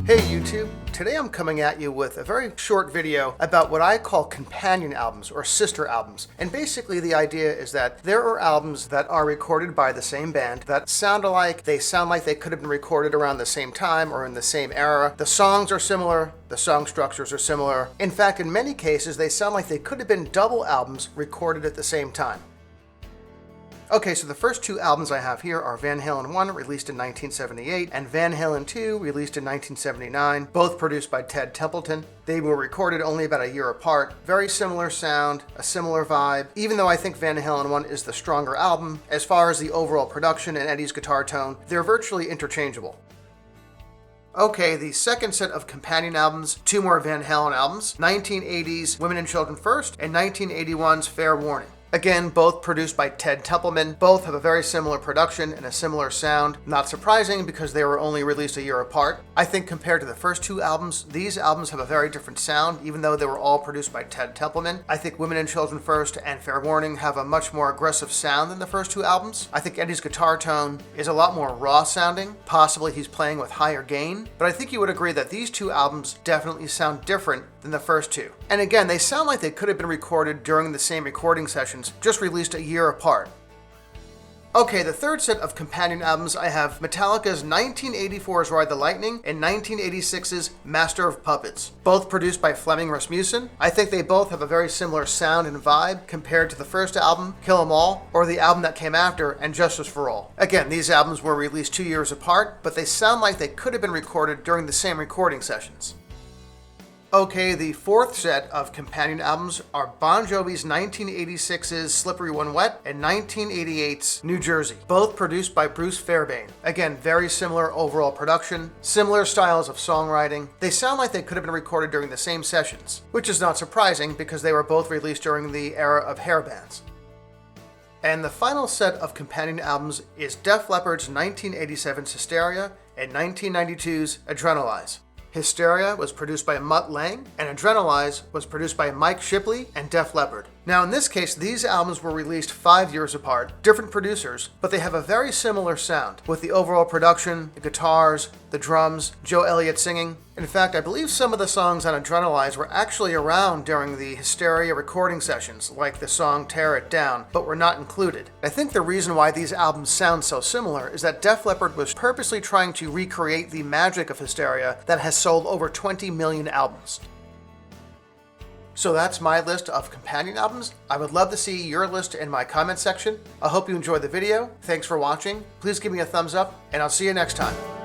Hey YouTube, today I'm coming at you with a very short video about what I call companion albums or sister albums. And basically the idea is that there are albums that are recorded by the same band that sound alike, they sound like they could have been recorded around the same time or in the same era. The songs are similar, the song structures are similar. In fact, in many cases they sound like they could have been double albums recorded at the same time. Okay, so the first two albums I have here are Van Halen One, released in 1978, and Van Halen Two, released in 1979, both produced by Ted Templeton. They were recorded only about a year apart. Very similar sound, a similar vibe, even though I think Van Halen One is the stronger album. As far as the overall production and Eddie's guitar tone, they're virtually interchangeable. Okay, the second set of companion albums, two more Van Halen albums, 1980's Women and Children First, and 1981's Fair Warning. Again, both produced by Ted Templeman. Both have a very similar production and a similar sound. Not surprising because they were only released a year apart. I think compared to the first two albums, these albums have a very different sound, even though they were all produced by Ted Templeman. I think Women and Children First and Fair Warning have a much more aggressive sound than the first two albums. I think Eddie's guitar tone is a lot more raw sounding. Possibly he's playing with higher gain. But I think you would agree that these two albums definitely sound different than the first two. And again, they sound like they could have been recorded during the same recording sessions, just released a year apart. Okay, the third set of companion albums, I have Metallica's 1984's Ride the Lightning and 1986's Master of Puppets, both produced by Flemming Rasmussen. I think they both have a very similar sound and vibe compared to the first album, Kill 'Em All, or the album that came after, And Justice for All. Again, these albums were released 2 years apart, but they sound like they could have been recorded during the same recording sessions. Okay, the fourth set of companion albums are Bon Jovi's 1986's Slippery When Wet and 1988's New Jersey, both produced by Bruce Fairbairn. Again, very similar overall production, similar styles of songwriting. They sound like they could have been recorded during the same sessions, which is not surprising because they were both released during the era of hair bands. And the final set of companion albums is Def Leppard's 1987's Hysteria and 1992's Adrenalize. Hysteria was produced by Mutt Lange, and Adrenalize was produced by Mike Shipley and Def Leppard. Now in this case, these albums were released 5 years apart, different producers, but they have a very similar sound, with the overall production, the guitars, the drums, Joe Elliott singing. In fact, I believe some of the songs on Adrenalize were actually around during the Hysteria recording sessions, like the song Tear It Down, but were not included. I think the reason why these albums sound so similar is that Def Leppard was purposely trying to recreate the magic of Hysteria that has sold over 20 million albums. So that's my list of companion albums. I would love to see your list in my comment section. I hope you enjoyed the video. Thanks for watching. Please give me a thumbs up, and I'll see you next time.